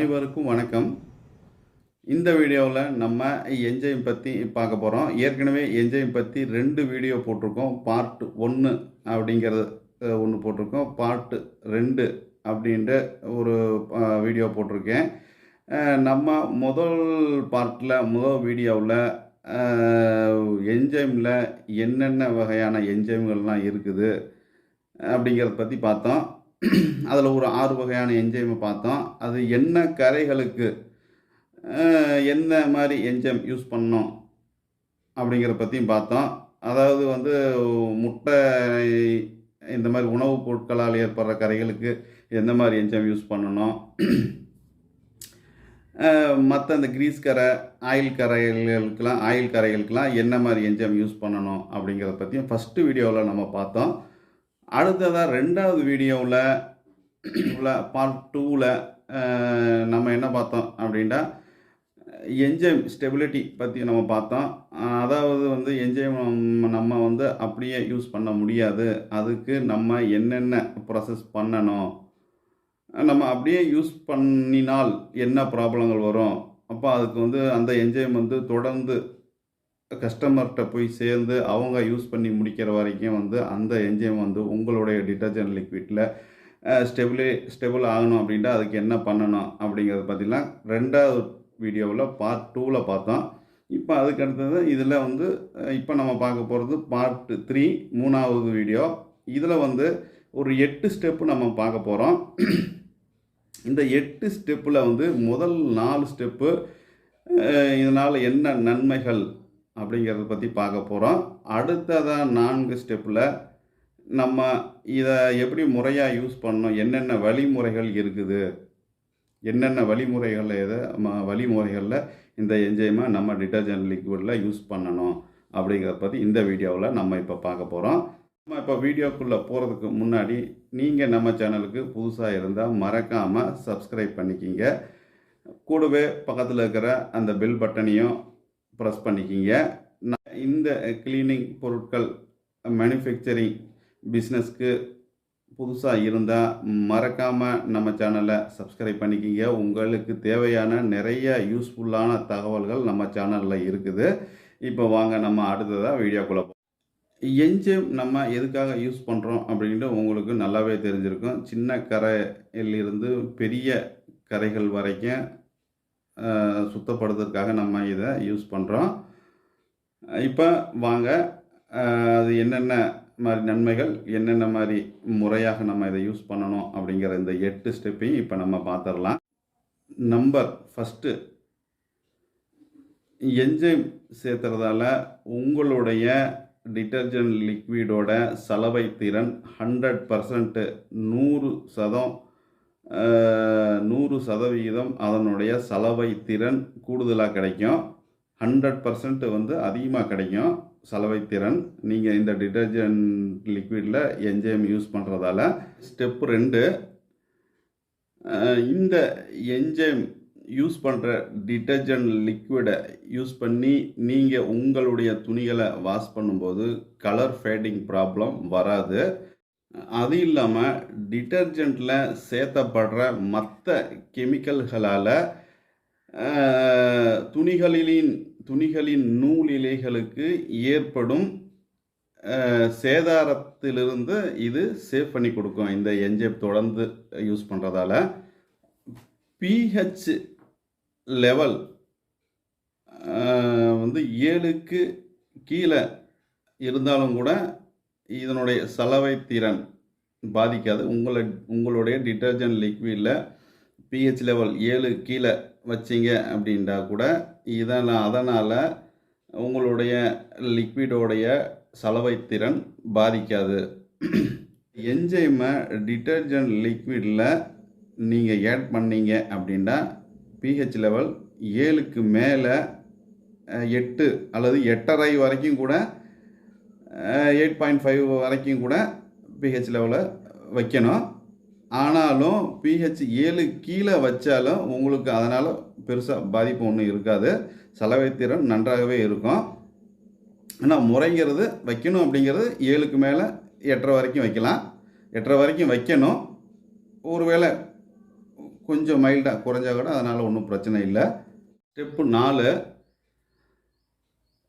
அனைவருக்கும் வணக்கம். இந்த வீடியோவில் நம்ம என்சைம் பற்றி பார்க்க போகிறோம். ஏற்கனவே என்சைம் பற்றி 2 வீடியோ போட்டிருக்கோம். பார்ட் 1 அப்படிங்கிறது ஒன்று போட்டிருக்கோம். பார்ட் 2 அப்படின்ற ஒரு வீடியோ போட்டிருக்கேன். நம்ம முதல் வீடியோவில் என்சைமில் என்னென்ன வகையான என்சைம்கள்லாம் இருக்குது அப்படிங்கிறத பற்றி பார்த்தோம். அதில் ஒரு 6 வகையான என்சைமை பார்த்தோம். அது என்ன கரைகளுக்கு என்ன மாதிரி என்சைம் யூஸ் பண்ணோம் அப்படிங்கிறத பற்றியும் பார்த்தோம். அதாவது முட்டை இந்த மாதிரி உணவுப் பொருட்களால் ஏற்படுற கரைகளுக்கு எந்த மாதிரி என்சைம் யூஸ் பண்ணணும், மற்ற இந்த கிரீஸ் கரை ஆயில் கரைகளுக்கெல்லாம் என்ன மாதிரி என்சைம் யூஸ் பண்ணணும் அப்படிங்கிறத பற்றியும் ஃபஸ்ட்டு வீடியோவில் நம்ம பார்த்தோம். அடுத்ததாக 2வது வீடியோவில் பார்ட் 2ல் நம்ம என்ன பார்த்தோம் அப்படின்னா என்சைம் ஸ்டெபிலிட்டி பற்றி நம்ம பார்த்தோம். அதாவது என்சைம் நம்ம அப்படியே யூஸ் பண்ண முடியாது. அதுக்கு நம்ம என்னென்ன ப்ராசஸ் பண்ணணும், நம்ம அப்படியே யூஸ் பண்ணினால் என்ன ப்ராப்ளங்கள் வரும், அப்போ அதுக்கு அந்த என்சைம் தொடர்ந்து கஸ்டமர்கிட்ட போய் சேர்ந்து அவங்க யூஸ் பண்ணி முடிக்கிற வரைக்கும் அந்த என்சைம் உங்களுடைய டிட்டர்ஜென்ட் லிக்விடில் ஸ்டெபிள் ஆகணும் அப்படின்ட்டு அதுக்கு என்ன பண்ணணும் அப்படிங்கிறத பற்றிலாம் 2வது வீடியோவில் பார்ட் 2ல் பார்த்தோம். இப்போ அதுக்கு அடுத்தது இதில் இப்போ நம்ம பார்க்க போகிறது பார்ட் 3 3வது வீடியோ. இதில் ஒரு 8 ஸ்டெப்பு நம்ம பார்க்க போகிறோம். இந்த 8 ஸ்டெப்பில் முதல் 4 ஸ்டெப்பு இதனால் என்ன நன்மைகள் அப்படிங்கிறத பற்றி பார்க்க போகிறோம். அடுத்ததாக 4 ஸ்டெப்பில் நம்ம இதை எப்படி முறையாக யூஸ் பண்ணணும், என்னென்ன வழிமுறைகள் இருக்குது, என்னென்ன வழிமுறைகளில் இந்த என்சைமை நம்ம டிட்டர்ஜென்ட் லிக்விடில் யூஸ் பண்ணணும் அப்படிங்கிறத பற்றி இந்த வீடியோவில் நம்ம இப்போ பார்க்க போகிறோம். நம்ம இப்போ வீடியோக்குள்ளே போகிறதுக்கு முன்னாடி நீங்கள் நம்ம சேனலுக்கு புதுசாக இருந்தால் மறக்காமல் சப்ஸ்கிரைப் பண்ணிக்கிங்க. கூடவே பக்கத்தில் இருக்கிற அந்த பெல் பட்டனையும் ப்ரெஸ் பண்ணிக்கிங்க. இந்த கிளீனிங் பொருட்கள் மேனுஃபேக்சரிங் பிஸ்னஸ்க்கு புதுசாக இருந்தால் மறக்காமல் நம்ம சேனலை சப்ஸ்கிரைப் பண்ணிக்கிங்க. உங்களுக்கு தேவையான நிறைய யூஸ்ஃபுல்லான தகவல்கள் நம்ம சேனலில் இருக்குது. இப்போ வாங்க நம்ம அடுத்ததாக வீடியோக்குள்ளே போகிறோம். என்சைம் நம்ம எதுக்காக யூஸ் பண்ணுறோம் அப்படின்ட்டு உங்களுக்கு நல்லாவே தெரிஞ்சிருக்கும். சின்ன கரையிலிருந்து பெரிய கரைகள் வரைக்கும் சுத்தப்படுத்துறதுக்காக நம்ம இதை யூஸ் பண்ணுறோம். இப்போ வாங்க அது என்னென்ன மாதிரி நன்மைகள், என்னென்ன மாதிரி முறையாக நம்ம இதை யூஸ் பண்ணணும் அப்படிங்கிற இந்த 8 ஸ்டெப்பையும் இப்போ நம்ம பார்த்துடலாம். ஃபஸ்ட்டு, என்சைம் சேர்த்துறதால உங்களுடைய டிட்டர்ஜென்ட் லிக்விடோட சலவை திறன் 100% 100% அதனுடைய சலவை திறன் கூடுதலாக கிடைக்கும். 100% அதிகமாக கிடைக்கும் சலவை திறன் நீங்கள் இந்த டிட்டர்ஜென்ட் லிக்விடில் என்சைம் யூஸ் பண்ணுறதால. ஸ்டெப் 2, இந்த என்சைம் யூஸ் பண்ணுற டிட்டர்ஜென்ட் லிக்விடை யூஸ் பண்ணி நீங்கள் உங்களுடைய துணிகளை வாஷ் பண்ணும்போது கலர் ஃபேடிங் ப்ராப்ளம் வராது. அது இல்லாமல் டிட்டர்ஜென்ட்டில் சேர்த்தப்படுற மற்ற கெமிக்கல்களால் துணிகளின் நூல் இழைகளுக்கு ஏற்படும் சேதாரத்திலிருந்து இது சேவ் பண்ணி கொடுக்கும். இந்த என்சைம் தொடர்ந்து யூஸ் பண்ணுறதால pH லெவல் 7க்கு கீழே இருந்தாலும் கூட இதனுடைய சலவை திறன் பாதிக்காது. உங்களுடைய டிட்டர்ஜென்ட் லிக்விடில் pH லெவல் 7 கீழே வச்சிங்க அப்படின்ட்டா கூட அதனால் உங்களுடைய லிக்விடோடைய சலவை திறன் பாதிக்காது. என்சைமை டிட்டர்ஜென்ட் லிக்விடில் நீங்கள் ஆட் பண்ணீங்க அப்படின்னா pH லெவல் 7க்கு மேலே 8 அல்லது 8.5 வரைக்கும் கூட 8.5 வரைக்கும் கூட pH லெவலை வைக்கணும். ஆனாலும் pH 7 கீழே வச்சாலும் உங்களுக்கு அதனால் பெருசாக பாதிப்பு ஒன்றும் இருக்காது. சலவை திறன் நன்றாகவே இருக்கும். ஆனால் முறைங்கிறது வைக்கணும் அப்படிங்கிறது 7க்கு மேலே 8.5 வரைக்கும் வைக்கலாம். 8.5 வரைக்கும் வைக்கணும். ஒருவேளை கொஞ்சம் மைல்டாக குறைஞ்சா கூட அதனால் ஒன்றும் பிரச்சனை இல்லை. ஸ்டெப்பு 4,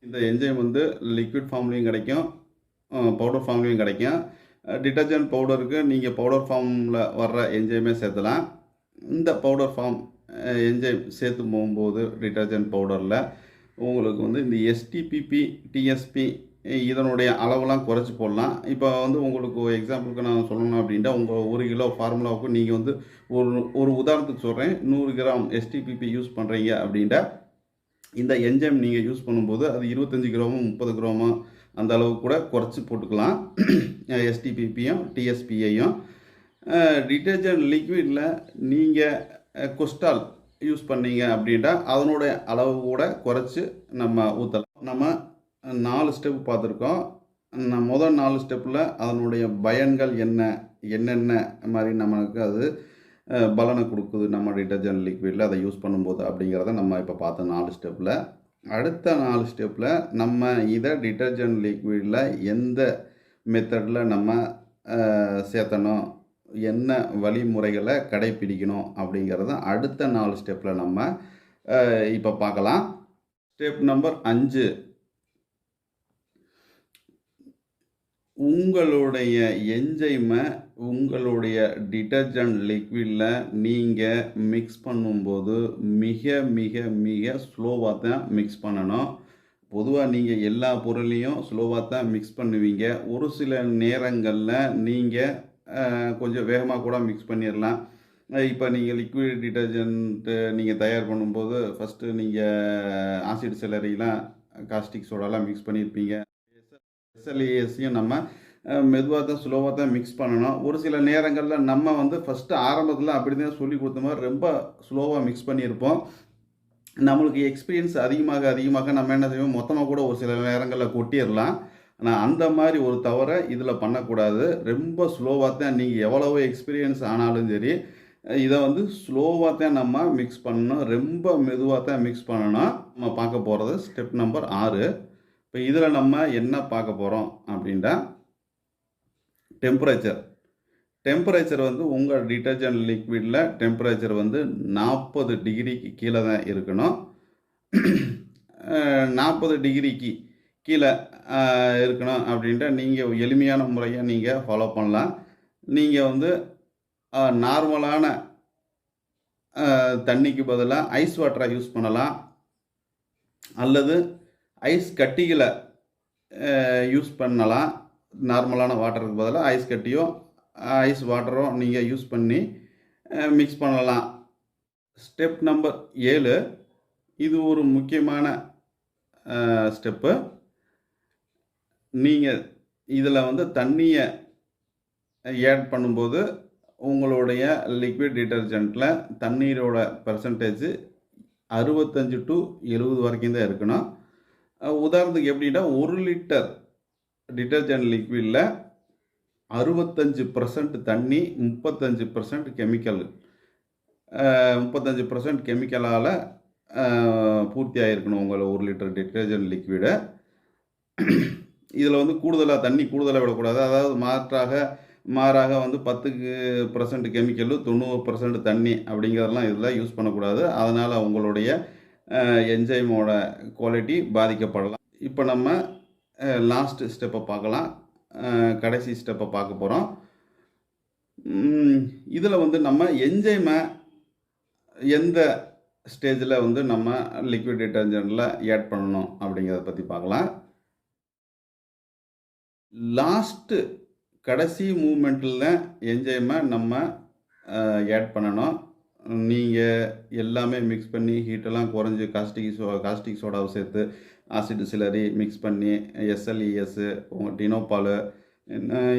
இந்த என்ஜைம் வந்து லிக்விட் ஃபார்ம்லேயும் கிடைக்கும், பவுடர் ஃபார்ம்லேயும் கிடைக்கும். டிட்டர்ஜென்ட் பவுடருக்கு நீங்கள் பவுடர் ஃபார்மில் வர்ற என்ஜைமே சேர்த்தலாம். இந்த பவுடர் ஃபார்ம் என்ஜைம் சேர்த்து போகும்போது டிட்டர்ஜென்ட் பவுடரில் உங்களுக்கு வந்து இந்த எஸ்டிபிபி, டிஎஸ்பி இதனுடைய அளவெல்லாம் குறைச்சி போடலாம். இப்போ வந்து உங்களுக்கு எக்ஸாம்பிளுக்கு நான் சொல்லணும் அப்படின்ட்டா, உங்கள் 1 கிலோ ஃபார்முலாவுக்கு நீங்கள் வந்து ஒரு உதாரணத்துக்கு சொல்கிறேன், 100 கிராம் எஸ்டிபிபி யூஸ் பண்ணுறீங்க அப்படின்ட்டா, இந்த என்ஜைம் நீங்கள் யூஸ் பண்ணும்போது அது 25 கிராமோ 30 கிராமோ அந்த அளவுக்கு கூட குறைச்சி போட்டுக்கலாம். எஸ்டிபிபியும் டிஎஸ்பியையும். டிட்டர்ஜென்ட் லிக்விடில் நீங்கள் கொஸ்டால் யூஸ் பண்ணீங்க அப்படின்ட்டா அதனுடைய அளவு கூட குறைச்சி நம்ம ஊற்றலாம். நம்ம 4 ஸ்டெப் பார்த்துருக்கோம். முதல் 4 ஸ்டெப்பில் அதனுடைய பயன்கள் என்னென்ன மாதிரி நமக்கு அது பலனை கொடுக்குது நம்ம டிட்டர்ஜென்ட் லிக்விடில் அதை யூஸ் பண்ணும்போது அப்படிங்கிறத நம்ம இப்போ பார்த்த 4 ஸ்டெப்பில். அடுத்த 4 ஸ்டெப்பில் நம்ம இதை டிட்டர்ஜென்ட் லிக்விடில் எந்த மெத்தடில் நம்ம சேர்த்தணும், என்ன வழிமுறைகளை கடைப்பிடிக்கணும் அப்படிங்கிறத அடுத்த 4 ஸ்டெப்பில் நம்ம இப்போ பார்க்கலாம். ஸ்டெப் நம்பர் 5, உங்களுடைய என்ஜைமை உங்களுடைய டிட்டர்ஜென்ட் லிக்விடில் நீங்கள் மிக்ஸ் பண்ணும்போது மிக மிக மிக ஸ்லோவாக தான் மிக்ஸ் பண்ணணும். பொதுவாக நீங்கள் எல்லா பொருளையும் ஸ்லோவாக தான் மிக்ஸ் பண்ணுவீங்க. ஒரு சில நேரங்களில் நீங்கள் கொஞ்சம் வேகமாக கூட மிக்ஸ் பண்ணிடலாம். இப்போ நீங்கள் லிக்விட் டிட்டர்ஜென்ட்டு நீங்கள் தயார் பண்ணும்போது ஃபஸ்ட்டு நீங்கள் ஆசிட் செலரிலாம் காஸ்டிக் சோடாலாம் மிக்ஸ் பண்ணியிருப்பீங்க. எஸ்எல்ஏஎஸையும் நம்ம மெதுவாக தான் ஸ்லோவாக தான் மிக்ஸ் பண்ணணும். ஒரு சில நேரங்களில் நம்ம வந்து ஃபஸ்ட்டு ஆரம்பத்தில் அப்படி தான் சொல்லி கொடுத்த மாதிரி ரொம்ப ஸ்லோவாக மிக்ஸ் பண்ணியிருப்போம். நம்மளுக்கு எக்ஸ்பீரியன்ஸ் அதிகமாக நம்ம என்ன செய்வோம், மொத்தமாக கூட ஒரு சில நேரங்களில் கொட்டிடலாம். ஆனால் அந்த மாதிரி ஒரு தவறை இதில் பண்ணக்கூடாது. ரொம்ப ஸ்லோவாக தான் நீங்கள் எவ்வளவு எக்ஸ்பீரியன்ஸ் ஆனாலும் சரி இதை வந்து ஸ்லோவாக தான் நம்ம மிக்ஸ் பண்ணணும். ரொம்ப மெதுவாக தான் மிக்ஸ் பண்ணணும். நம்ம பார்க்க போகிறது ஸ்டெப் நம்பர் 6. இப்போ இதில் நம்ம என்ன பார்க்க போகிறோம் அப்படின்ட்டா, டெம்பரேச்சர் வந்து உங்கள் டிட்டர்ஜென்ட் லிக்விடில் டெம்பரேச்சர் வந்து 40 டிகிரிக்கு கீழே தான் இருக்கணும். 40 டிகிரிக்கு கீழே இருக்கணும் அப்படின்ட்டு நீங்கள் எளிமையான முறையை நீங்கள் ஃபாலோ பண்ணலாம். நீங்கள் வந்து நார்மலான தண்ணிக்கு பதிலாக ஐஸ் வாட்டரை யூஸ் பண்ணலாம், அல்லது ஐஸ் கட்டிகளை யூஸ் பண்ணலாம். நார்மலான வாட்டருக்கு பதிலாக ஐஸ் கட்டியோ ஐஸ் வாட்டரோ நீங்கள் யூஸ் பண்ணி மிக்ஸ் பண்ணலாம். ஸ்டெப் நம்பர் 7, இது ஒரு முக்கியமான ஸ்டெப்பு. நீங்கள் இதில் வந்து தண்ணியை ஆட் பண்ணும்போது உங்களுடைய லிக்விட் டிட்டர்ஜென்ட்டில் தண்ணீரோட பர்சன்டேஜ் 65 to 70 வரைக்கும் தான் இருக்கணும். உதாரணத்துக்கு எப்படின்னா, 1 லிட்டர் டிட்டர்ஜென்ட் லிக்விடில் 65% தண்ணி, 35% கெமிக்கல். 35% கெமிக்கலால் பூர்த்தியாக இருக்கணும் உங்களை 1 லிட்டர் டிட்டர்ஜென்ட் லிக்விடு. இதில் வந்து தண்ணி கூடுதலாக விடக்கூடாது. அதாவது மாறாக வந்து 10% கெமிக்கலு 90% தண்ணி அப்படிங்கிறதெல்லாம் இதில் யூஸ் பண்ணக்கூடாது. அதனால் உங்களுடைய என்ஜைமோட குவாலிட்டி பாதிக்கப்படலாம். இப்போ நம்ம லாஸ்ட் ஸ்டெப்பை பார்க்கலாம். கடைசி ஸ்டெப்பை பார்க்க போகிறோம். இதில் வந்து நம்ம என்ஜைமை எந்த ஸ்டேஜில் வந்து நம்ம லிக்விட் டிட்டர்ஜென்ட்டில் ஆட் பண்ணணும் அப்படிங்கிறத பற்றி பார்க்கலாம். லாஸ்ட்டு கடைசி மூமெண்ட்டில் தான் என்ஜைமை நம்ம ஆட் பண்ணணும். நீங்கள் எல்லாமே மிக்ஸ் பண்ணி ஹீட்டெல்லாம் குறைஞ்சி காஸ்டிக் சோடாவை சேர்த்து ஆசிட் சிலரி மிக்ஸ் பண்ணி எஸ்எல்இஎஸ்ஸு உங்கள் டினோபாலு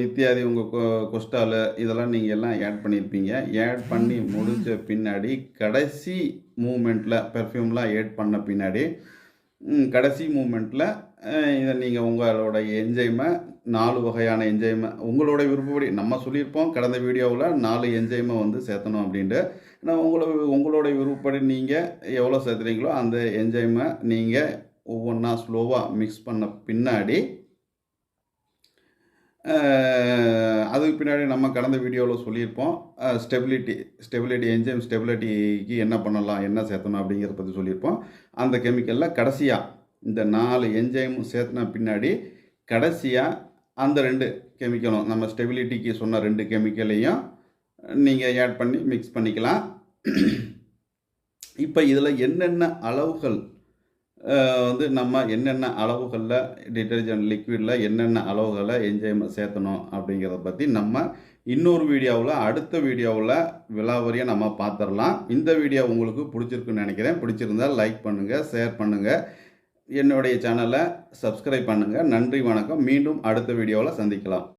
இத்தியாதி உங்கள் கொஸ்டாலு இதெல்லாம் நீங்கள் எல்லாம் ஆட் பண்ணியிருப்பீங்க. ஆட் பண்ணி முடிஞ்ச பின்னாடி கடைசி மூமெண்ட்டில் பெர்ஃப்யூம்லாம் ஆட் பண்ண பின்னாடி கடைசி மூமெண்ட்டில் இதை நீங்கள் உங்களோட என்ஜைமை 4 வகையான என்ஜைமை உங்களோட விருப்பப்படி நம்ம சொல்லியிருப்போம் கடந்த வீடியோவில் 4 என்ஜைமை வந்து சேர்த்தணும் அப்படின்ட்டு. நான் உங்களோட விருப்பப்படி நீங்கள் எவ்வளோ சேர்த்துறீங்களோ அந்த என்ஜைமை நீங்கள் ஒவ்வொன்றா ஸ்லோவாக மிக்ஸ் பண்ண பின்னாடி அதுக்கு பின்னாடி நம்ம கடந்த வீடியோவில் சொல்லியிருப்போம். ஸ்டெபிலிட்டி என்சைம் ஸ்டெபிலிட்டிக்கு என்ன பண்ணலாம், என்ன சேர்த்தணும் அப்படிங்கிறத பற்றி சொல்லியிருப்போம். அந்த கெமிக்கலில் கடைசியாக இந்த 4 என்சைமும் சேர்த்துன பின்னாடி கடைசியாக அந்த 2 கெமிக்கலும் நம்ம ஸ்டெபிலிட்டிக்கு சொன்ன 2 கெமிக்கலையும் நீங்கள் ஆட் பண்ணி மிக்ஸ் பண்ணிக்கலாம். இப்போ இதில் என்னென்ன அளவுகள் நம்ம என்னென்ன அளவுகளில் டிட்டர்ஜென்ட் லிக்விடில் என்னென்ன அளவுகளை என்சைமை சேர்த்தணும் அப்படிங்கிறத பற்றி நம்ம இன்னொரு வீடியோவில் அடுத்த வீடியோவில் விலாவரியாக நம்ம பார்த்துடலாம். இந்த வீடியோ உங்களுக்கு பிடிச்சிருக்குன்னு நினைக்கிறேன். பிடிச்சிருந்தால் லைக் பண்ணுங்கள், ஷேர் பண்ணுங்கள், என்னுடைய சேனலை சப்ஸ்கிரைப் பண்ணுங்கள். நன்றி, வணக்கம். மீண்டும் அடுத்த வீடியோவில் சந்திக்கலாம்.